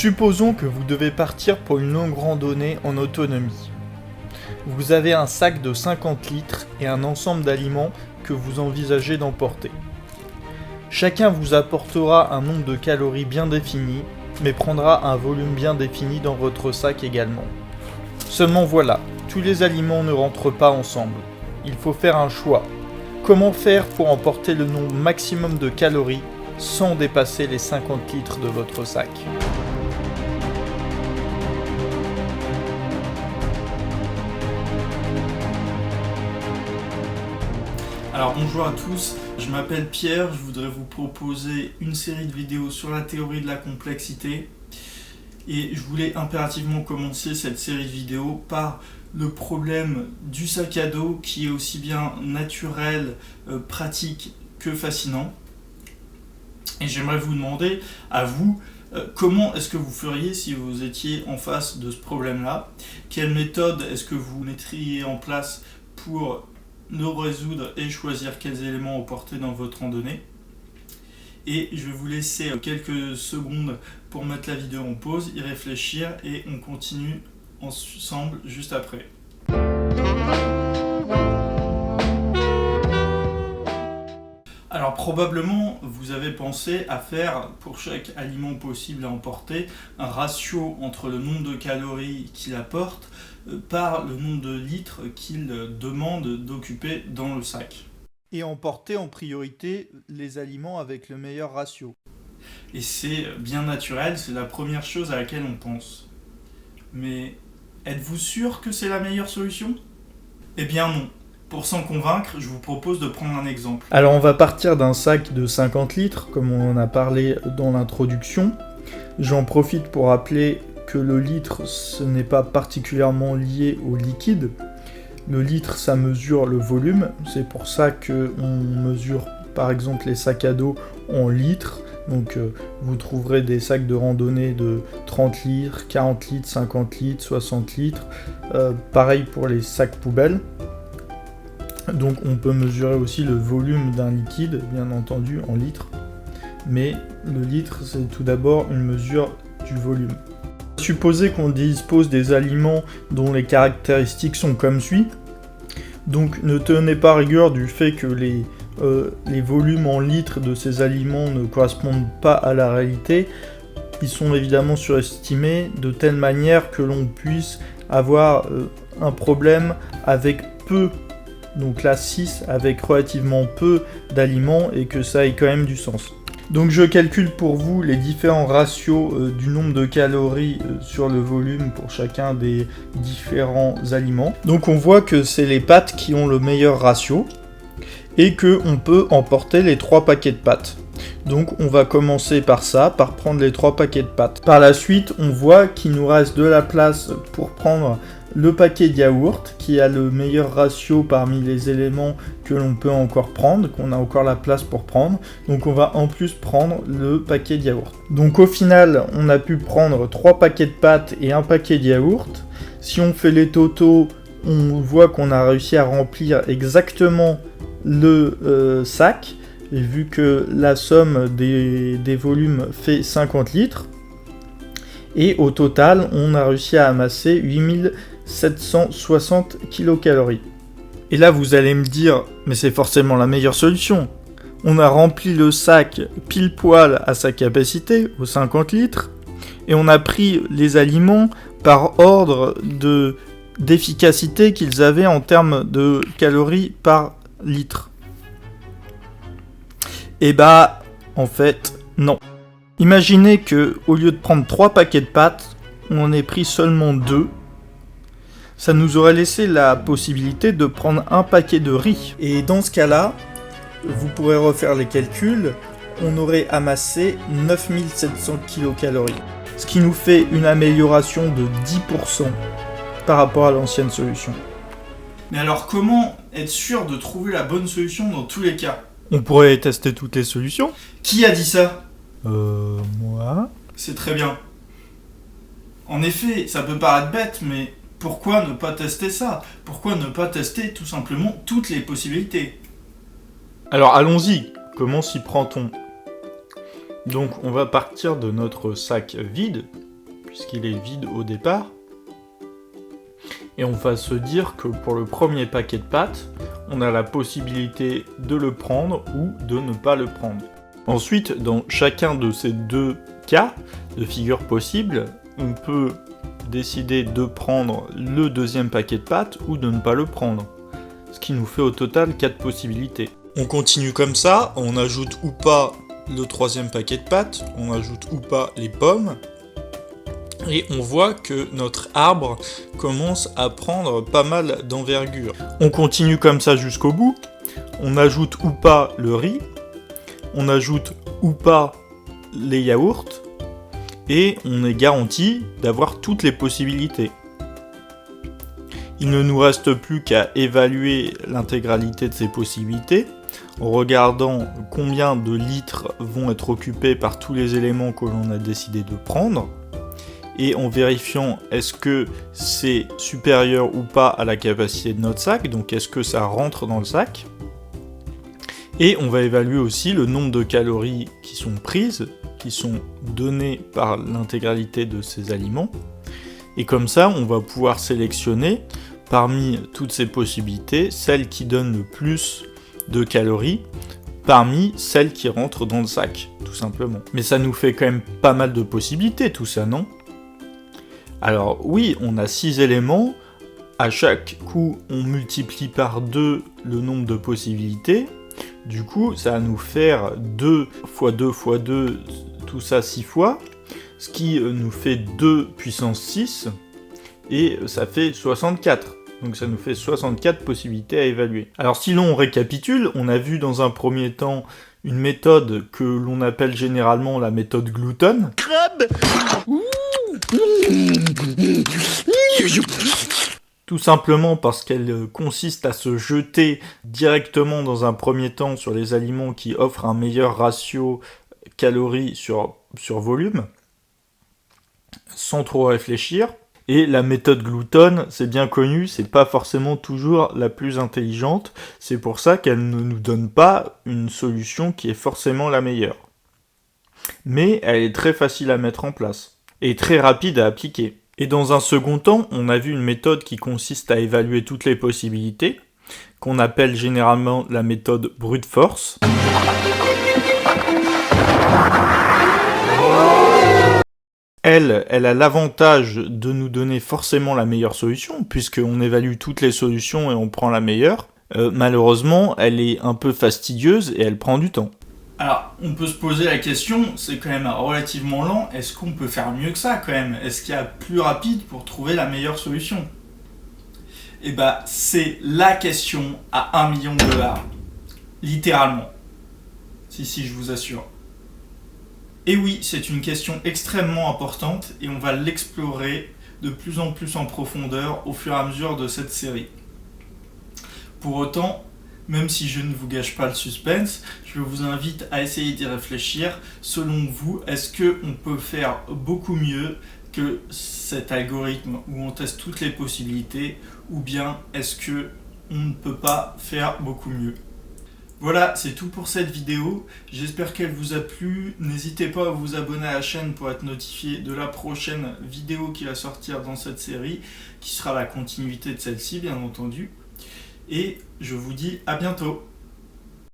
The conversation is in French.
Supposons que vous devez partir pour une longue randonnée en autonomie. Vous avez un sac de 50 litres et un ensemble d'aliments que vous envisagez d'emporter. Chacun vous apportera un nombre de calories bien défini, mais prendra un volume bien défini dans votre sac également. Seulement voilà, tous les aliments ne rentrent pas ensemble. Il faut faire un choix. Comment faire pour emporter le nombre maximum de calories sans dépasser les 50 litres de votre sac ? Alors bonjour à tous, je m'appelle Pierre, je voudrais vous proposer une série de vidéos sur la théorie de la complexité et je voulais impérativement commencer cette série de vidéos par le problème du sac à dos qui est aussi bien naturel, pratique que fascinant. Et j'aimerais vous demander à vous comment est-ce que vous feriez si vous étiez en face de ce problème-là ? Quelle méthode est-ce que vous mettriez en place pour le résoudre et choisir quels éléments emporter dans votre randonnée. Et je vais vous laisser quelques secondes pour mettre la vidéo en pause, y réfléchir et on continue ensemble juste après. Alors probablement vous avez pensé à faire pour chaque aliment possible à emporter un ratio entre le nombre de calories qu'il apporte par le nombre de litres qu'il demande d'occuper dans le sac. Et emporter en priorité les aliments avec le meilleur ratio. Et c'est bien naturel, c'est la première chose à laquelle on pense. Mais êtes-vous sûr que c'est la meilleure solution ? Eh bien non. Pour s'en convaincre, je vous propose de prendre un exemple. Alors on va partir d'un sac de 50 litres, comme on en a parlé dans l'introduction. J'en profite pour rappeler que le litre, ce n'est pas particulièrement lié au liquide. Le litre, ça mesure le volume. C'est pour ça qu'on mesure, par exemple, les sacs à dos en litres. Donc vous trouverez des sacs de randonnée de 30 litres, 40 litres, 50 litres, 60 litres. Pareil pour les sacs poubelles. Donc on peut mesurer aussi le volume d'un liquide, bien entendu, en litres. Mais le litre, c'est tout d'abord une mesure du volume. Supposez qu'on dispose des aliments dont les caractéristiques sont comme suit. Donc ne tenez pas rigueur du fait que les volumes en litres de ces aliments ne correspondent pas à la réalité. Ils sont évidemment surestimés de telle manière que l'on puisse avoir un problème avec peu, donc là 6 avec relativement peu d'aliments et que ça ait quand même du sens. Donc je calcule pour vous les différents ratios du nombre de calories sur le volume pour chacun des différents aliments. Donc on voit que c'est les pâtes qui ont le meilleur ratio et qu'on peut emporter les 3 paquets de pâtes. Donc on va commencer par ça, par prendre les 3 paquets de pâtes. Par la suite, on voit qu'il nous reste de la place pour prendre le paquet de yaourt qui a le meilleur ratio parmi les éléments que l'on peut encore prendre, qu'on a encore la place pour prendre. Donc on va en plus prendre le paquet de yaourt. Donc au final, on a pu prendre 3 paquets de pâtes et un paquet de yaourt. Si on fait les totaux, on voit qu'on a réussi à remplir exactement le sac. Et vu que la somme des volumes fait 50 litres, et au total, on a réussi à amasser 8760 kilocalories. Et là, vous allez me dire, mais c'est forcément la meilleure solution. On a rempli le sac pile poil à sa capacité, aux 50 litres, et on a pris les aliments par ordre d'efficacité qu'ils avaient en termes de calories par litre. Et bah, en fait, non. Imaginez que, au lieu de prendre 3 paquets de pâtes, on en ait pris seulement 2. Ça nous aurait laissé la possibilité de prendre un paquet de riz. Et dans ce cas-là, vous pourrez refaire les calculs, on aurait amassé 9700 kilocalories. Ce qui nous fait une amélioration de 10% par rapport à l'ancienne solution. Mais alors comment être sûr de trouver la bonne solution dans tous les cas ? On pourrait tester toutes les solutions. Qui a dit ça ? Moi. C'est très bien. En effet, ça peut paraître bête, mais pourquoi ne pas tester ça ? Pourquoi ne pas tester tout simplement toutes les possibilités ? Alors allons-y, comment s'y prend-on ? Donc on va partir de notre sac vide, puisqu'il est vide au départ. Et on va se dire que pour le premier paquet de pâtes, on a la possibilité de le prendre ou de ne pas le prendre. Ensuite, dans chacun de ces deux cas de figure possibles, on peut décider de prendre le deuxième paquet de pâtes ou de ne pas le prendre. Ce qui nous fait au total 4 possibilités. On continue comme ça, on ajoute ou pas le troisième paquet de pâtes, on ajoute ou pas les pommes, et on voit que notre arbre commence à prendre pas mal d'envergure. On continue comme ça jusqu'au bout, on ajoute ou pas le riz, on ajoute ou pas les yaourts, et on est garanti d'avoir toutes les possibilités. Il ne nous reste plus qu'à évaluer l'intégralité de ces possibilités en regardant combien de litres vont être occupés par tous les éléments que l'on a décidé de prendre et en vérifiant est-ce que c'est supérieur ou pas à la capacité de notre sac, donc est-ce que ça rentre dans le sac. Et on va évaluer aussi le nombre de calories qui sont prises, qui sont données par l'intégralité de ces aliments. Et comme ça, on va pouvoir sélectionner parmi toutes ces possibilités, celles qui donnent le plus de calories, parmi celles qui rentrent dans le sac, tout simplement. Mais ça nous fait quand même pas mal de possibilités, tout ça, non ? Alors oui, on a 6 éléments, à chaque coup, on multiplie par 2 le nombre de possibilités, du coup, ça va nous faire 2 fois 2 fois 2, tout ça 6 fois, ce qui nous fait 2 puissance 6, et ça fait 64. Donc ça nous fait 64 possibilités à évaluer. Alors si l'on récapitule, on a vu dans un premier temps une méthode que l'on appelle généralement la méthode Glouton. Tout simplement parce qu'elle consiste à se jeter directement dans un premier temps sur les aliments qui offrent un meilleur ratio calories sur volume, sans trop réfléchir. Et la méthode Glouton, c'est bien connu, c'est pas forcément toujours la plus intelligente, c'est pour ça qu'elle ne nous donne pas une solution qui est forcément la meilleure. Mais elle est très facile à mettre en place, et très rapide à appliquer. Et dans un second temps, on a vu une méthode qui consiste à évaluer toutes les possibilités, qu'on appelle généralement la méthode brute force. Elle a l'avantage de nous donner forcément la meilleure solution, puisqu'on évalue toutes les solutions et on prend la meilleure. Malheureusement, elle est un peu fastidieuse et elle prend du temps. Alors, on peut se poser la question, c'est quand même relativement lent, est-ce qu'on peut faire mieux que ça quand même ? Est-ce qu'il y a plus rapide pour trouver la meilleure solution ? Eh ben, c'est la question à 1 million de $. Littéralement. Si, je vous assure. Et oui, c'est une question extrêmement importante et on va l'explorer de plus en plus en profondeur au fur et à mesure de cette série. Pour autant, même si je ne vous gâche pas le suspense, je vous invite à essayer d'y réfléchir. Selon vous, est-ce qu'on peut faire beaucoup mieux que cet algorithme où on teste toutes les possibilités, ou bien est-ce qu'on ne peut pas faire beaucoup mieux ? Voilà, c'est tout pour cette vidéo. J'espère qu'elle vous a plu. N'hésitez pas à vous abonner à la chaîne pour être notifié de la prochaine vidéo qui va sortir dans cette série, qui sera la continuité de celle-ci, bien entendu. Et je vous dis à bientôt.